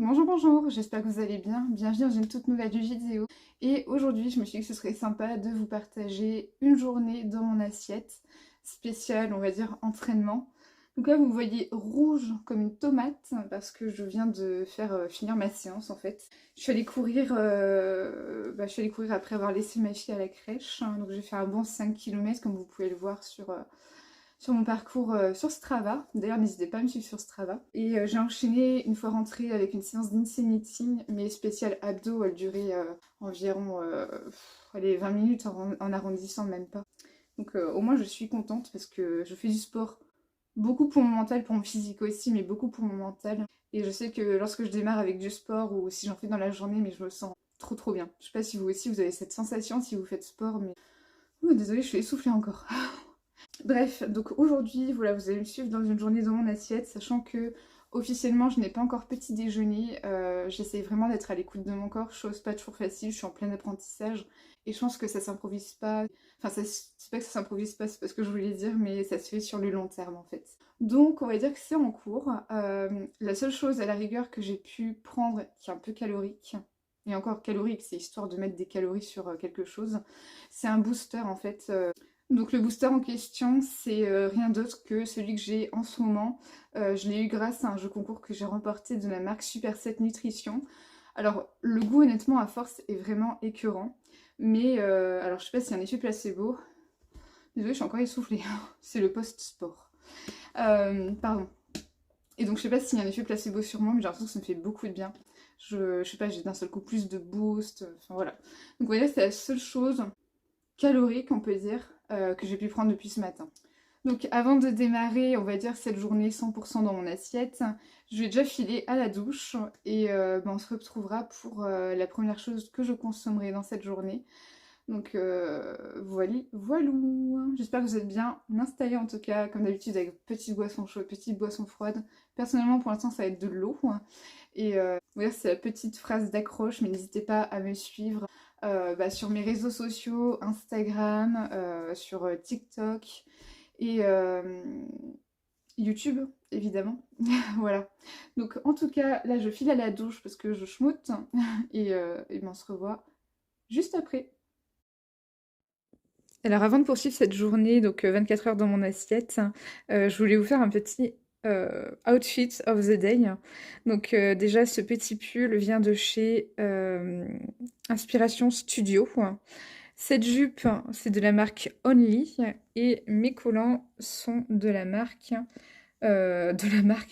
Bonjour, bonjour, j'espère que vous allez bien. Bienvenue dans une toute nouvelle vidéo. Et aujourd'hui, je me suis dit que ce serait sympa de vous partager une journée dans mon assiette spéciale, on va dire, entraînement. Donc là, vous me voyez rouge comme une tomate parce que je viens de faire finir ma séance en fait. Je suis allée courir après avoir laissé ma fille à la crèche. Donc j'ai fait un bon 5 km comme vous pouvez le voir sur mon parcours sur Strava. D'ailleurs, n'hésitez pas à me suivre sur Strava. Et j'ai enchaîné une fois rentrée avec une séance d'inseminating, mais spéciale abdos. Elle durait environ allez, 20 minutes en arrondissant, même pas. Donc au moins, je suis contente parce que je fais du sport beaucoup pour mon mental, pour mon physique aussi, mais beaucoup pour mon mental. Et je sais que lorsque je démarre avec du sport ou si j'en fais dans la journée, mais je me sens trop trop bien. Je sais pas si vous aussi vous avez cette sensation si vous faites sport, mais... Oh, désolée, je suis essoufflée encore. Bref, donc aujourd'hui, voilà, vous allez me suivre dans une journée dans mon assiette, sachant que officiellement, je n'ai pas encore petit déjeuner. J'essaye vraiment d'être à l'écoute de mon corps, chose pas toujours facile, je suis en plein apprentissage et je pense que ça s'improvise pas. Enfin, c'est pas que ça s'improvise pas, c'est pas ce que je voulais dire, mais ça se fait sur le long terme en fait. Donc, on va dire que c'est en cours. La seule chose à la rigueur que j'ai pu prendre qui est un peu calorique, et encore calorique, c'est histoire de mettre des calories sur quelque chose, c'est un booster en fait. Donc le booster en question, c'est rien d'autre que celui que j'ai en ce moment. Je l'ai eu grâce à un jeu concours que j'ai remporté de la marque Super 7 Nutrition. Alors le goût honnêtement à force est vraiment écœurant. Mais alors je sais pas s'il y a un effet placebo. Désolée, je suis encore essoufflée. C'est le post-sport. Pardon. Et donc je sais pas s'il y a un effet placebo sur moi, mais j'ai l'impression que ça me fait beaucoup de bien. Je sais pas, j'ai d'un seul coup plus de boost. Enfin voilà. Donc vous voyez, c'est la seule chose calorique, on peut dire, que j'ai pu prendre depuis ce matin. Donc avant de démarrer, on va dire cette journée 100% dans mon assiette, je vais déjà filer à la douche et on se retrouvera pour la première chose que je consommerai dans cette journée. Donc voilà, voilou. J'espère que vous êtes bien installés en tout cas, comme d'habitude avec petite boisson chaude, petite boisson froide. Personnellement pour l'instant ça va être de l'eau. Et voilà, c'est la petite phrase d'accroche, mais n'hésitez pas à me suivre sur mes réseaux sociaux, Instagram, sur TikTok et YouTube, évidemment. Voilà. Donc en tout cas, là je file à la douche parce que je schmoute et on se revoit juste après. Alors avant de poursuivre cette journée, donc 24 heures dans mon assiette, je voulais vous faire un petit outfit of the day. Donc déjà ce petit pull vient de chez Inspiration Studio. Cette jupe, c'est de la marque Only et mes collants sont de la marque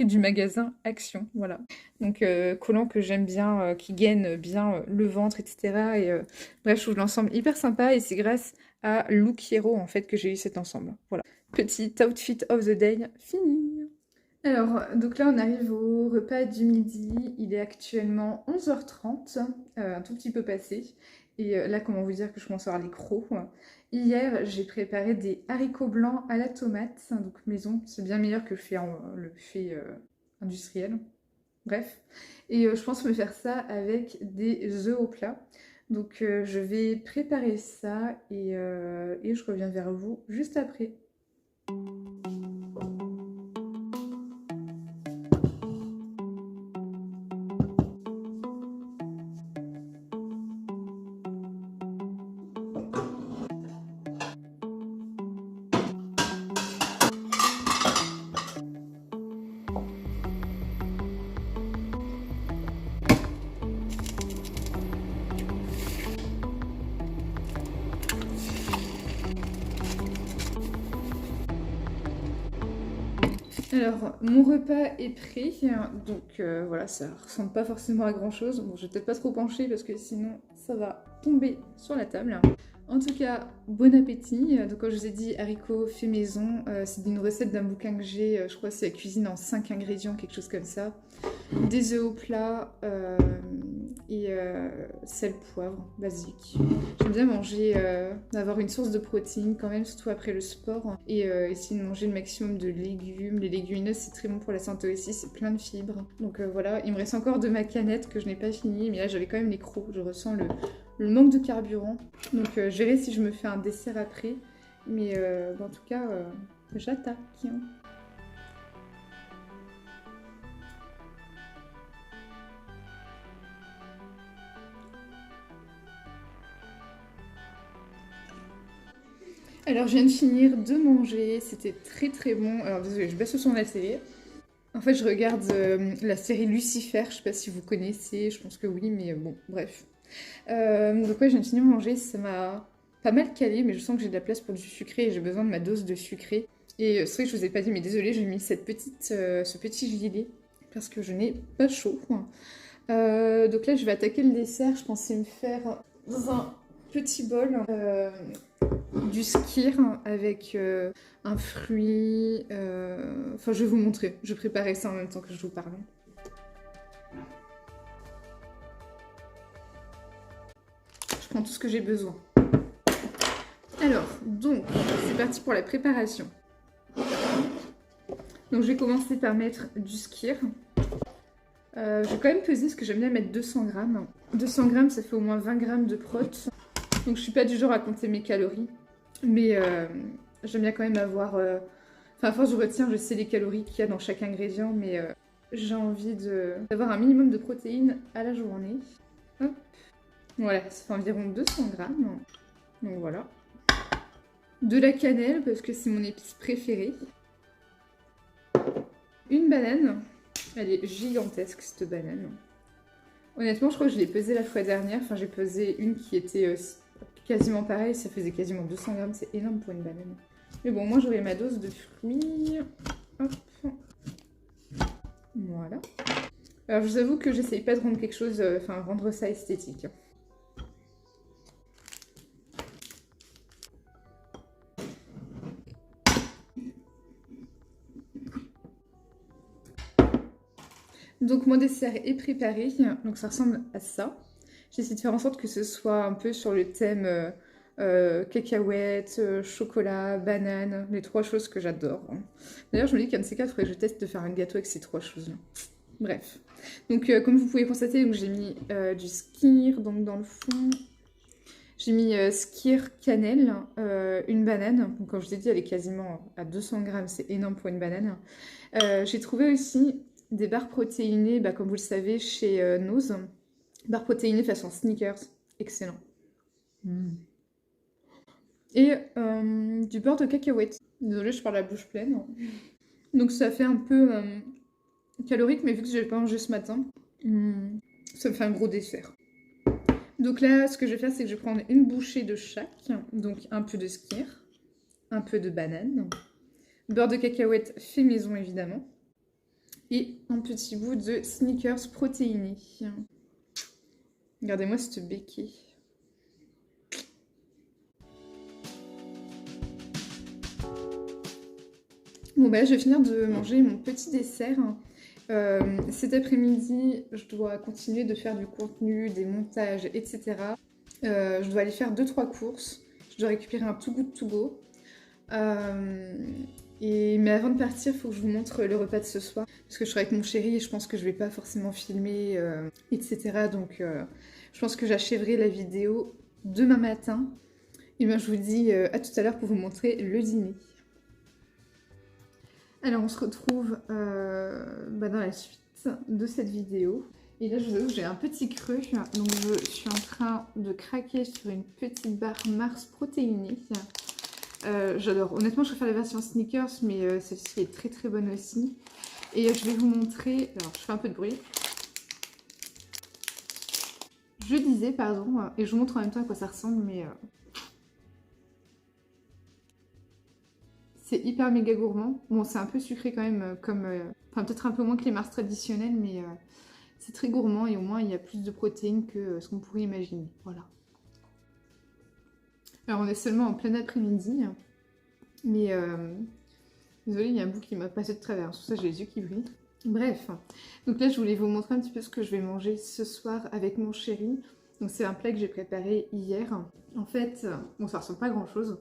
du magasin Action, voilà. Donc collants que j'aime bien, qui gainent bien le ventre, etc. Et bref, je trouve l'ensemble hyper sympa et c'est grâce à Look Hero en fait que j'ai eu cet ensemble. Voilà. Petit outfit of the day fini. Alors, donc là on arrive au repas du midi, il est actuellement 11h30, un tout petit peu passé, et là comment vous dire que je commence à avoir les crocs. Hier j'ai préparé des haricots blancs à la tomate, donc maison, c'est bien meilleur que le buffet industriel, bref. Et je pense me faire ça avec des œufs au plat. Donc je vais préparer ça et je reviens vers vous juste après. Alors, mon repas est prêt, donc voilà, ça ressemble pas forcément à grand chose. Bon, je vais peut-être pas trop pencher parce que sinon ça va tomber sur la table. En tout cas, bon appétit. Donc, comme je vous ai dit, haricots fait maison, c'est une recette d'un bouquin que j'ai, je crois que c'est la cuisine en 5 ingrédients, quelque chose comme ça. Des œufs au plat et sel, poivre, basique. J'aime bien manger, avoir une source de protéines quand même, surtout après le sport. Et essayer de manger le maximum de légumes. Les légumineuses, c'est très bon pour la santé aussi, c'est plein de fibres. Donc voilà, il me reste encore de ma canette que je n'ai pas fini, mais là j'avais quand même les crocs, je ressens le manque de carburant. Donc je verrai si je me fais un dessert après. Mais en tout cas, j'attaque. Alors je viens de finir de manger, c'était très très bon. Alors désolé, je baisse le son de la télé. En fait je regarde la série Lucifer, je sais pas si vous connaissez, je pense que oui, mais bon, bref. Donc ouais, je viens de finir de manger, ça m'a pas mal calé, mais je sens que j'ai de la place pour du sucré et j'ai besoin de ma dose de sucré. Et c'est vrai que je vous ai pas dit, mais désolé, j'ai mis ce petit gilet parce que je n'ai pas chaud. Donc là, je vais attaquer le dessert. Je pensais me faire dans un petit bol du skyr avec un fruit. Enfin, je vais vous montrer. Je préparais ça en même temps que je vous parle. Je prends tout ce que j'ai besoin. Alors, donc, c'est parti pour la préparation. Donc, je vais commencer par mettre du skyr. Je vais quand même peser parce que j'aime bien mettre 200 grammes. 200 grammes, ça fait au moins 20 grammes de prot. Donc, je suis pas du genre à compter mes calories. Mais j'aime bien quand même avoir... Enfin, à force, je retiens, je sais les calories qu'il y a dans chaque ingrédient, mais j'ai envie d'avoir un minimum de protéines à la journée. Hop. Voilà, ça fait environ 200 grammes. Donc voilà. De la cannelle, parce que c'est mon épice préférée. Une banane. Elle est gigantesque, cette banane. Honnêtement, je crois que je l'ai pesée la fois dernière. Enfin, j'ai pesé une qui était quasiment pareille. Ça faisait quasiment 200 grammes. C'est énorme pour une banane. Mais bon, moi, j'aurai ma dose de fruits. Hop. Voilà. Alors, je vous avoue que j'essaye pas de rendre quelque chose... Enfin, rendre ça esthétique. Donc mon dessert est préparé, donc ça ressemble à ça. J'essaie de faire en sorte que ce soit un peu sur le thème cacahuètes, chocolat, banane, les trois choses que j'adore. D'ailleurs je me dis qu'un de ces quatre, il faudrait que je teste de faire un gâteau avec ces trois choses-là. Bref. Donc comme vous pouvez constater, j'ai mis du skyr donc dans le fond. J'ai mis skyr cannelle, une banane. Donc, comme je vous ai dit, elle est quasiment à 200 grammes, c'est énorme pour une banane. J'ai trouvé aussi des barres protéinées, comme vous le savez, chez Nose. Barres protéinées façon Snickers, excellent. Et du beurre de cacahuète. Désolée, je parle la bouche pleine. Donc ça fait un peu calorique, mais vu que je n'ai pas mangé ce matin, ça me fait un gros dessert. Donc là, ce que je vais faire, c'est que je vais prendre une bouchée de chaque. Donc un peu de skyr, un peu de banane, beurre de cacahuète fait maison évidemment, et un petit bout de Snickers protéiné. Regardez-moi cette béquille. Bon bah là, je vais finir de manger mon petit dessert. Cet après-midi, je dois continuer de faire du contenu, des montages, etc. Je dois aller faire 2-3 courses. Je dois récupérer un Too Good To Go. Mais avant de partir, il faut que je vous montre le repas de ce soir. Parce que je serai avec mon chéri et je pense que je vais pas forcément filmer, etc. Donc je pense que j'achèverai la vidéo demain matin. Et bien je vous dis à tout à l'heure pour vous montrer le dîner. Alors on se retrouve dans la suite de cette vidéo. Et là je vous avoue que j'ai un petit creux, donc je suis en train de craquer sur une petite barre Mars protéinée. J'adore, honnêtement je préfère la version Snickers, mais celle-ci est très très bonne aussi. Et je vais vous montrer, alors je fais un peu de bruit. Je disais, pardon, et je vous montre en même temps à quoi ça ressemble, mais... C'est hyper méga gourmand. Bon, c'est un peu sucré quand même, enfin, peut-être un peu moins que les Mars traditionnelles, mais c'est très gourmand et au moins il y a plus de protéines que ce qu'on pourrait imaginer. Voilà. Alors, on est seulement en plein après-midi, mais désolée, il y a un bout qui m'a passé de travers, c'est pour ça que j'ai les yeux qui brillent. Bref, donc là, je voulais vous montrer un petit peu ce que je vais manger ce soir avec mon chéri. Donc, c'est un plat que j'ai préparé hier. En fait, bon, ça ressemble pas à grand-chose.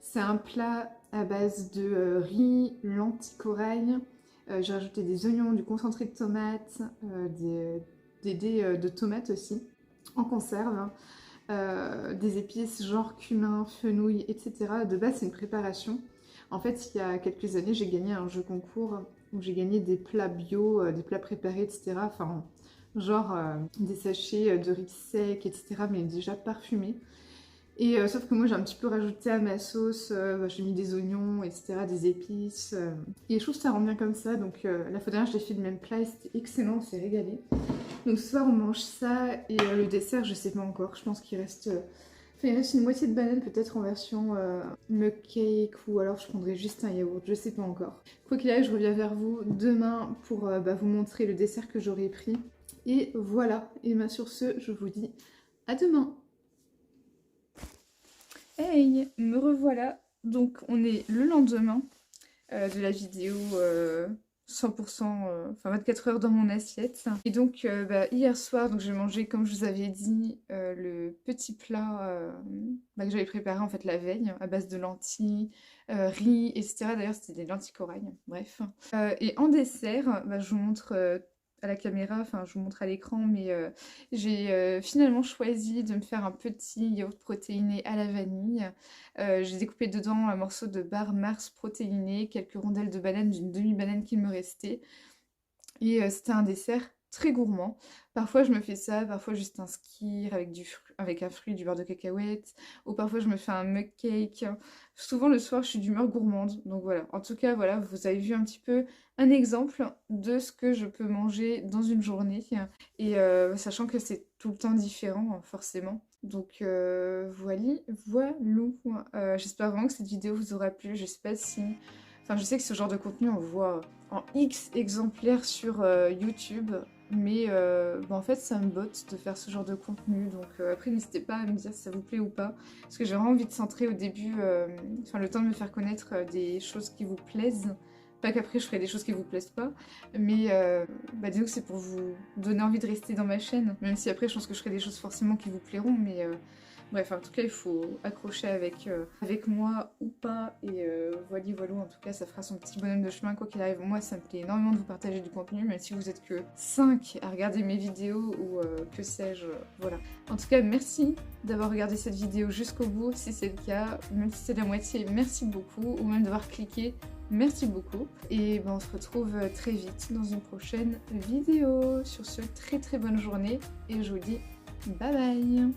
C'est un plat à base de riz, lentilles corail. J'ai rajouté des oignons, du concentré de tomates, des dés de tomates aussi, en conserve. Des épices genre cumin, fenouil, etc. De base, c'est une préparation. En fait, il y a quelques années, j'ai gagné un jeu concours où j'ai gagné des plats bio, des plats préparés, etc. Enfin, genre des sachets de riz sec, etc. mais déjà parfumés. Et sauf que moi j'ai un petit peu rajouté à ma sauce, j'ai mis des oignons, etc., des épices. Et je trouve que ça rend bien comme ça. Donc la fois dernière j'ai fait le même plat et c'était excellent, on s'est régalé. Donc ce soir on mange ça et le dessert je sais pas encore. Je pense qu'il reste, enfin, il reste une moitié de banane peut-être en version mug cake ou alors je prendrai juste un yaourt, je sais pas encore. Quoi qu'il arrive je reviens vers vous demain pour vous montrer le dessert que j'aurai pris. Et voilà, et bien sur ce je vous dis à demain. Hey, me revoilà. Donc on est le lendemain de la vidéo 100%, enfin 24 heures dans mon assiette. Et donc hier soir, donc j'ai mangé comme je vous avais dit le petit plat que j'avais préparé en fait la veille à base de lentilles, riz, etc. D'ailleurs c'était des lentilles corail, bref. Et en dessert, je vous montre à la caméra, enfin je vous montre à l'écran, mais j'ai finalement choisi de me faire un petit yaourt protéiné à la vanille. J'ai découpé dedans un morceau de bar Mars protéiné, quelques rondelles de banane d'une demi-banane qu'il me restait. Et c'était un dessert très gourmand. Parfois je me fais ça, parfois juste un skyr avec un fruit, du beurre de cacahuète, ou parfois je me fais un mug cake. Souvent le soir je suis d'humeur gourmande, donc voilà. En tout cas voilà, vous avez vu un petit peu un exemple de ce que je peux manger dans une journée. Et sachant que c'est tout le temps différent, forcément. Donc voilou. J'espère vraiment que cette vidéo vous aura plu. Je sais pas si... Enfin, je sais que ce genre de contenu, on voit en X exemplaires sur YouTube, mais en fait, ça me botte de faire ce genre de contenu. Donc après, n'hésitez pas à me dire si ça vous plaît ou pas, parce que j'ai vraiment envie de centrer au début, enfin le temps de me faire connaître des choses qui vous plaisent. Pas qu'après je ferai des choses qui vous plaisent pas, mais disons que c'est pour vous donner envie de rester dans ma chaîne, même si après je pense que je ferai des choses forcément qui vous plairont, mais bref, en tout cas, il faut accrocher avec moi ou pas. Et voilà, en tout cas, ça fera son petit bonhomme de chemin. Quoi qu'il arrive, moi, ça me plaît énormément de vous partager du contenu, même si vous êtes que 5 à regarder mes vidéos ou que sais-je, voilà. En tout cas, merci d'avoir regardé cette vidéo jusqu'au bout, si c'est le cas. Même si c'est la moitié, merci beaucoup. Ou même d'avoir cliqué, merci beaucoup. Et on se retrouve très vite dans une prochaine vidéo. Sur ce, très très bonne journée. Et je vous dis bye bye.